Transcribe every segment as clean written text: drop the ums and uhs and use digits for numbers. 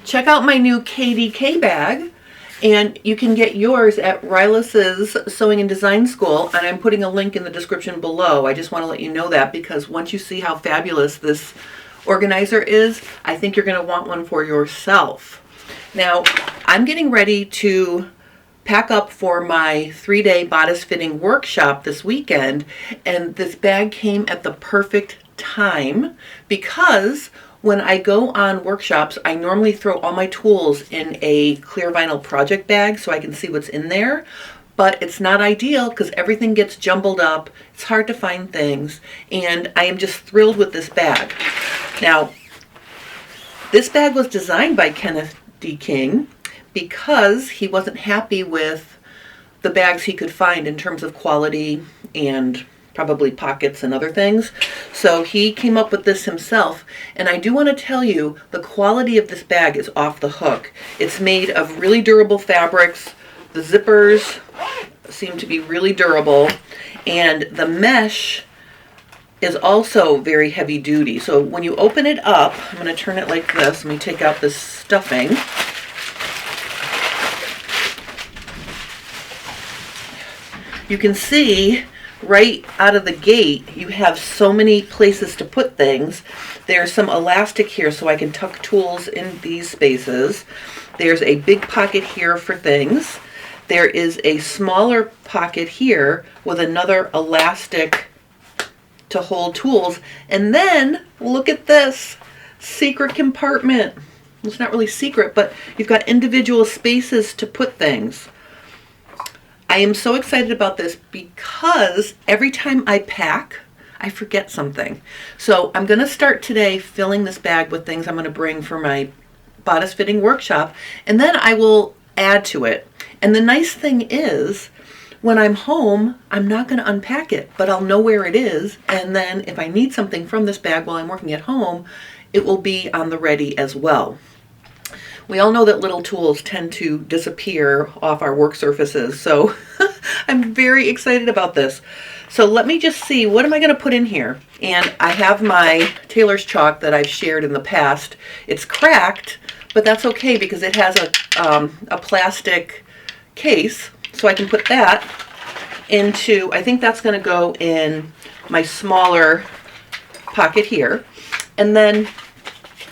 check out my new KDK bag, and you can get yours at Rylas's Sewing and Design School, and I'm putting a link in the description below. I just want to let you know that, because once you see how fabulous this organizer is, I think you're going to want one for yourself. Now, I'm getting ready to pack up for my 3-day bodice fitting workshop this weekend, and this bag came at the perfect time, because when I go on workshops, I normally throw all my tools in a clear vinyl project bag so I can see what's in there. But it's not ideal because everything gets jumbled up. It's hard to find things. And I am just thrilled with this bag. Now, this bag was designed by Kenneth King because he wasn't happy with the bags he could find in terms of quality and probably pockets and other things. So he came up with this himself, and I do want to tell you the quality of this bag is off the hook. It's made of really durable fabrics. The zippers seem to be really durable, and the mesh is also very heavy duty. So when you open it up, I'm going to turn it like this. Let me take out this stuffing. You can see right out of the gate, you have so many places to put things. There's some elastic here so I can tuck tools in these spaces. There's a big pocket here for things. There is a smaller pocket here with another elastic to hold tools. And then look at this secret compartment. Well, it's not really secret, but you've got individual spaces to put things. I am so excited about this because every time I pack, I forget something. So I'm going to start today filling this bag with things I'm going to bring for my bodice fitting workshop, and then I will add to it. And the nice thing is, when I'm home, I'm not going to unpack it, but I'll know where it is, and then if I need something from this bag while I'm working at home, it will be on the ready as well. We all know that little tools tend to disappear off our work surfaces, so I'm very excited about this. So let me just see, what am I going to put in here? And I have my tailor's chalk that I've shared in the past. It's cracked, but that's okay because it has a plastic case, so I can put that into, I think that's going to go in my smaller pocket here. And then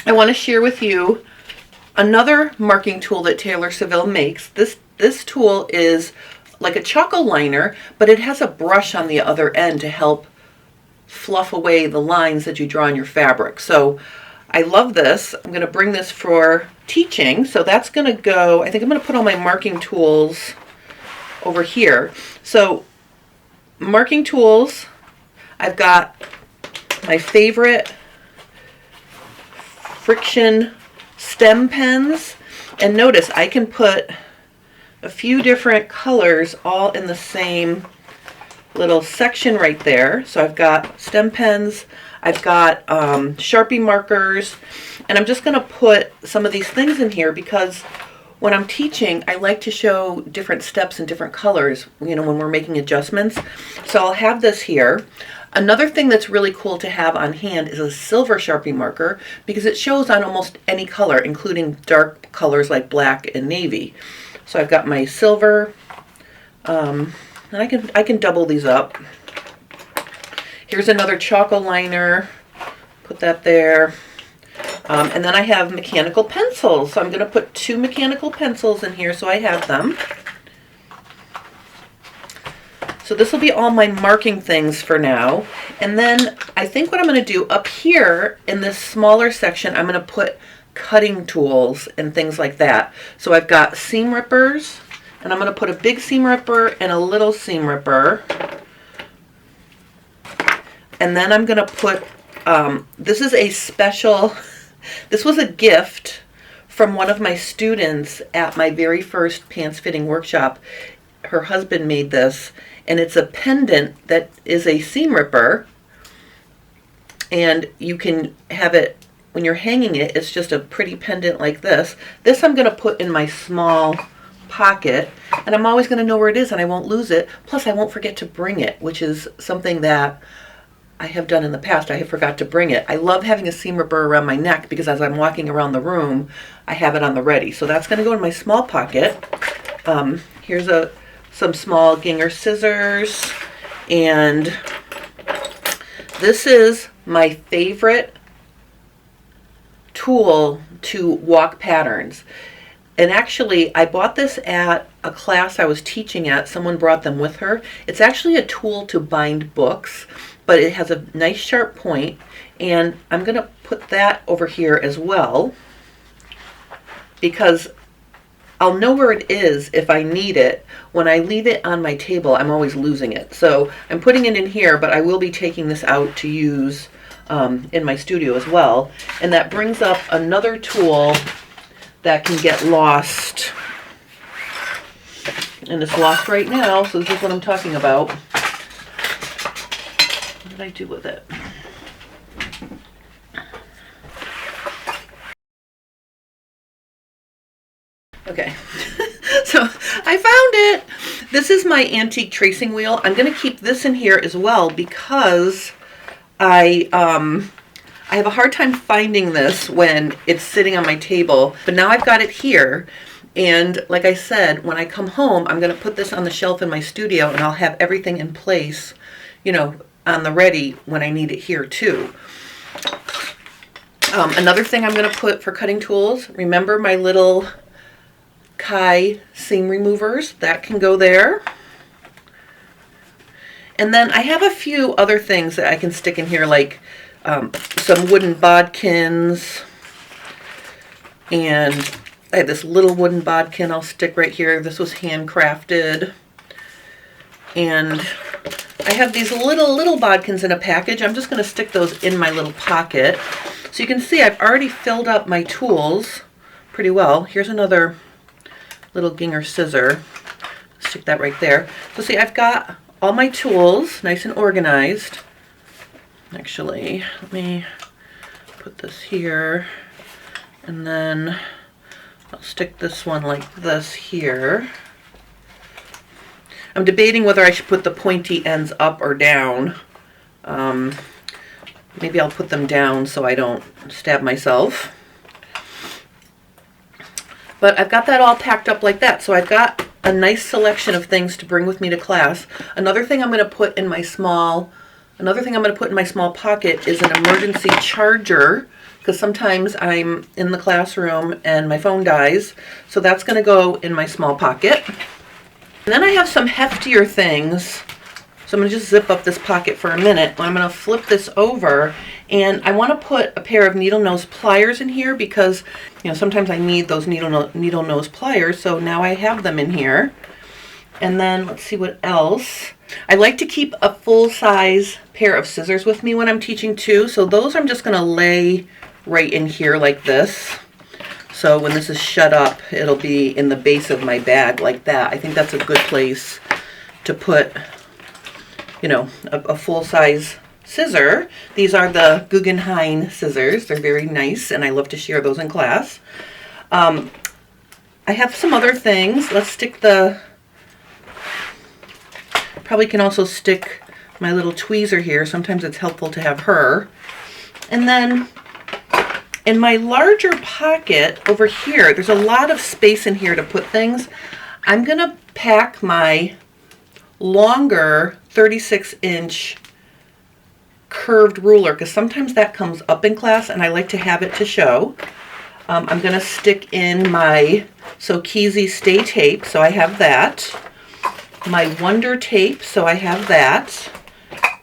I want to share with you another marking tool that Taylor Seville makes. This tool is like a choco liner, but it has a brush on the other end to help fluff away the lines that you draw on your fabric. So I love this. I'm going to bring this for teaching. So that's going to go, I think I'm going to put all my marking tools over here. So marking tools, I've got my favorite friction stem pens, and notice I can put a few different colors all in the same little section right there. So I've got stem pens, I've got Sharpie markers, and I'm just going to put some of these things in here because when I'm teaching, I like to show different steps and different colors, you know, when we're making adjustments. So I'll have this here. Another thing that's really cool to have on hand is a silver Sharpie marker because it shows on almost any color, including dark colors like black and navy. So I've got my silver, and I can double these up. Here's another choco liner, put that there. And then I have mechanical pencils. So I'm going to put 2 mechanical pencils in here so I have them. So this will be all my marking things for now. And then I think what I'm going to do up here in this smaller section, I'm going to put cutting tools and things like that. So I've got seam rippers, and I'm going to put a big seam ripper and a little seam ripper. And then I'm going to put, this is a special, this was a gift from one of my students at my very first pants fitting workshop. Her husband made this, and it's a pendant that is a seam ripper, and you can have it when you're hanging it. It's just a pretty pendant like this. This I'm going to put in my small pocket, and I'm always going to know where it is and I won't lose it. Plus I won't forget to bring it, which is something that I have done in the past. I have forgot to bring it. I love having a seam ripper around my neck because as I'm walking around the room, I have it on the ready. So that's going to go in my small pocket. Here's some small Ginger scissors, and this is my favorite tool to walk patterns. And actually, I bought this at a class I was teaching at. Someone brought them with her. It's actually a tool to bind books, but it has a nice sharp point, and I'm going to put that over here as well because I'll know where it is if I need it. When I leave it on my table, I'm always losing it. So I'm putting it in here, but I will be taking this out to use in my studio as well. And that brings up another tool that can get lost. And it's lost right now, so this is what I'm talking about. What did I do with it? Okay, so I found it. This is my antique tracing wheel. I'm going to keep this in here as well because I have a hard time finding this when it's sitting on my table, but now I've got it here. And like I said, when I come home, I'm going to put this on the shelf in my studio and I'll have everything in place, you know, on the ready when I need it here too. Another thing I'm going to put for cutting tools, remember my little Kai seam removers, that can go there. And then I have a few other things that I can stick in here, like some wooden bodkins, and I have this little wooden bodkin I'll stick right here. This was handcrafted. And I have these little bodkins in a package. I'm just going to stick those in my little pocket. So you can see I've already filled up my tools pretty well. Here's another little Ginger scissor. Stick that right there. So see, I've got all my tools nice and organized. Actually, let me put this here, and then I'll stick this one like this here. I'm debating whether I should put the pointy ends up or down. Maybe I'll put them down so I don't stab myself. But I've got that all packed up like that. So I've got a nice selection of things to bring with me to class. Another thing I'm going to put in my small pocket is an emergency charger, because sometimes I'm in the classroom and my phone dies. So that's going to go in my small pocket. And then I have some heftier things. So I'm going to just zip up this pocket for a minute. I'm going to flip this over, and I want to put a pair of needle nose pliers in here because, you know, sometimes I need those needle nose pliers. So now I have them in here. And then let's see what else. I like to keep a full-size pair of scissors with me when I'm teaching too. So those I'm just going to lay right in here like this. So when this is shut up, it'll be in the base of my bag like that. I think that's a good place to put, you know, a full-size scissor. These are the Guggenheim scissors. They're very nice, and I love to share those in class. I have some other things. Let's stick probably can also stick my little tweezer here. Sometimes it's helpful to have her. And then in my larger pocket over here, there's a lot of space in here to put things. I'm going to pack my longer 36-inch curved ruler because sometimes that comes up in class and I like to have it to show. I'm going to stick in my Sokisi Stay Tape, so I have that. My Wonder Tape, so I have that.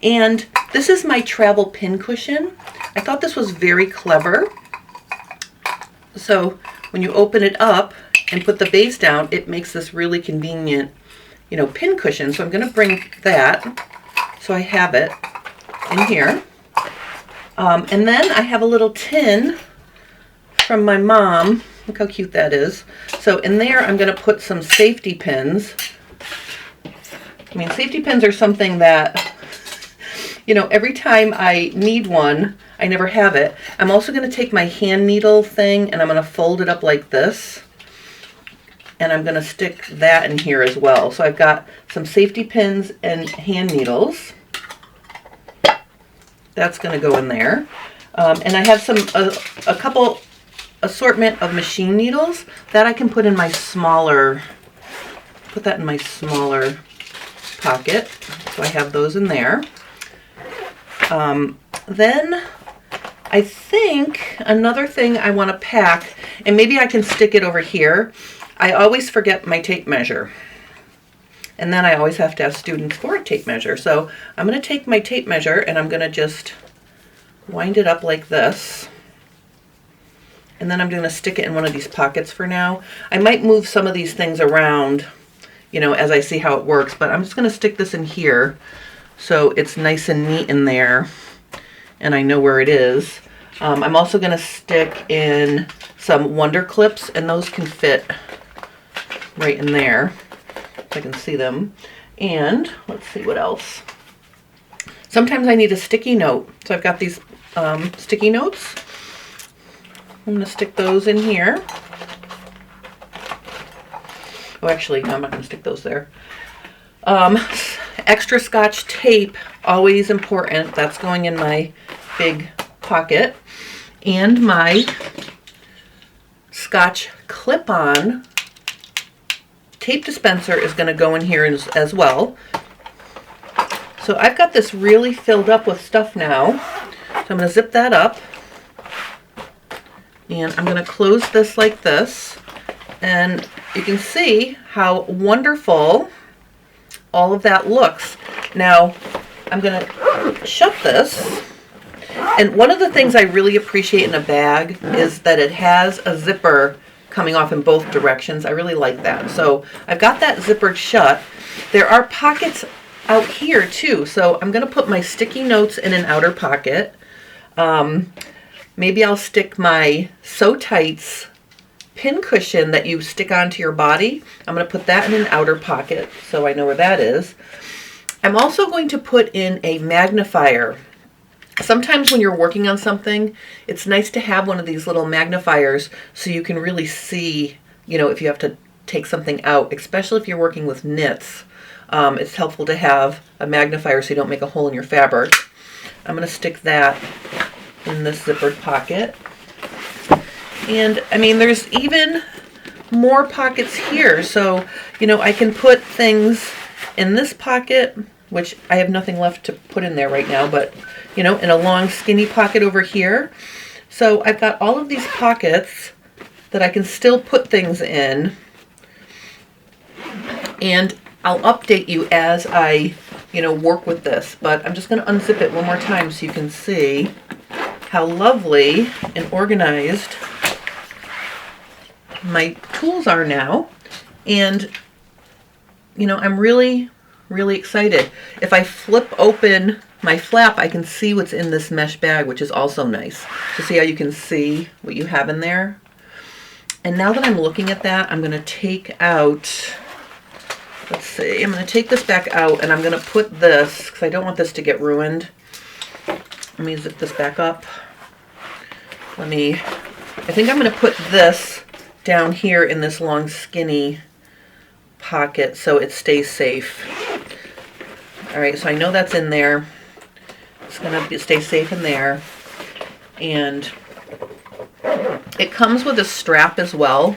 And this is my travel pin cushion. I thought this was very clever. So when you open it up and put the base down, it makes this really convenient, you know, pin cushion. So I'm going to bring that so I have it in here. And then I have a little tin from my mom. Look how cute that is. So in there I'm going to put some safety pins. I mean, safety pins are something that, you know, every time I need one, I never have it. I'm also going to take my hand needle thing and I'm going to fold it up like this. And I'm going to stick that in here as well. So I've got some safety pins and hand needles. That's going to go in there. And I have a couple assortment of machine needles that I can put in my smaller, put that in my smaller pocket. So I have those in there. Then I think another thing I want to pack, and maybe I can stick it over here. I always forget my tape measure. And then I always have to ask students for a tape measure. So I'm going to take my tape measure and I'm going to just wind it up like this. And then I'm going to stick it in one of these pockets for now. I might move some of these things around, you know, as I see how it works, but I'm just going to stick this in here so it's nice and neat in there and I know where it is. I'm also going to stick in some Wonder Clips, and those can fit right in there. I can see them. And let's see what else. Sometimes I need a sticky note. So I've got these sticky notes. I'm going to stick those in here. Oh, actually, no, I'm not going to stick those there. Extra Scotch tape, always important. That's going in my big pocket. And my Scotch clip-on tape dispenser is going to go in here as well. So I've got this really filled up with stuff now. So I'm going to zip that up. And I'm going to close this like this. And you can see how wonderful all of that looks. Now I'm going to shut this. And one of the things I really appreciate in a bag is that it has a zipper coming off in both directions. I really like that. So I've got that zippered shut. There are pockets out here too. So I'm going to put my sticky notes in an outer pocket. Maybe I'll stick my So Tights pin cushion that you stick onto your body. I'm going to put that in an outer pocket so I know where that is. I'm also going to put in a magnifier. Sometimes when you're working on something, it's nice to have one of these little magnifiers so you can really see, you know, if you have to take something out, especially if you're working with knits. It's helpful to have a magnifier so you don't make a hole in your fabric. I'm going to stick that in this zippered pocket. And I mean, there's even more pockets here. So, you know, I can put things in this pocket, which I have nothing left to put in there right now, but you know, in a long skinny pocket over here. So I've got all of these pockets that I can still put things in, and I'll update you as I, you know, work with this. But I'm just going to unzip it one more time so you can see how lovely and organized my tools are now. And, you know, I'm really, really excited. If I flip open my flap, I can see what's in this mesh bag, which is also nice. So see how you can see what you have in there? And now that I'm looking at that, I'm going to take out, let's see, I'm going to take this back out and I'm going to put this, because I don't want this to get ruined. Let me zip this back up. I think I'm going to put this down here in this long skinny pocket so it stays safe. All right, so I know that's in there. It's going to stay safe in there. And it comes with a strap as well.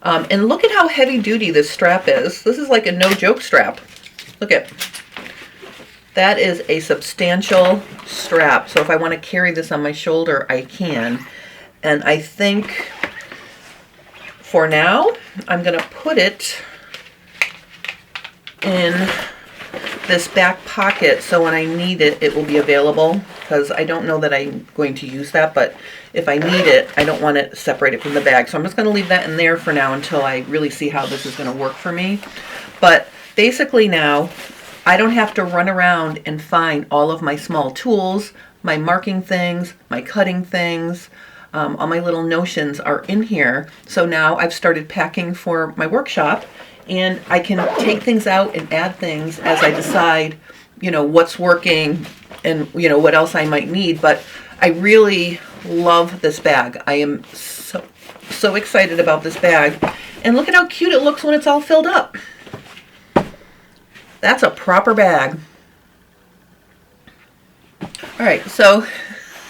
And look at how heavy duty this strap is. This is like a no joke strap. Look at that. Is a substantial strap. So if I want to carry this on my shoulder, I can. And I think for now, I'm going to put it in this back pocket so when I need it, it will be available, because I don't know that I'm going to use that, but if I need it, I don't want it separated from the bag. So I'm just going to leave that in there for now until I really see how this is going to work for me. But basically now, I don't have to run around and find all of my small tools, my marking things, my cutting things. All my little notions are in here. So now I've started packing for my workshop, and I can take things out and add things as I decide, you know, what's working and, you know, what else I might need. But I really love this bag. I am so excited about this bag. And look at how cute it looks when it's all filled up. That's a proper bag. All right, so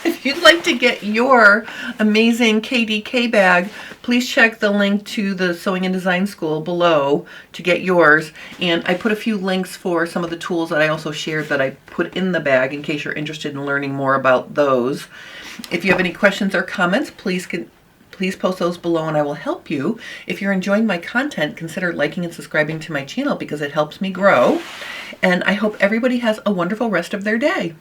if you'd like to get your amazing KDK bag, please check the link to the Sewing and Design School below to get yours. And I put a few links for some of the tools that I also shared that I put in the bag in case you're interested in learning more about those. If you have any questions or comments, please post those below and I will help you. If you're enjoying my content, consider liking and subscribing to my channel because it helps me grow. And I hope everybody has a wonderful rest of their day.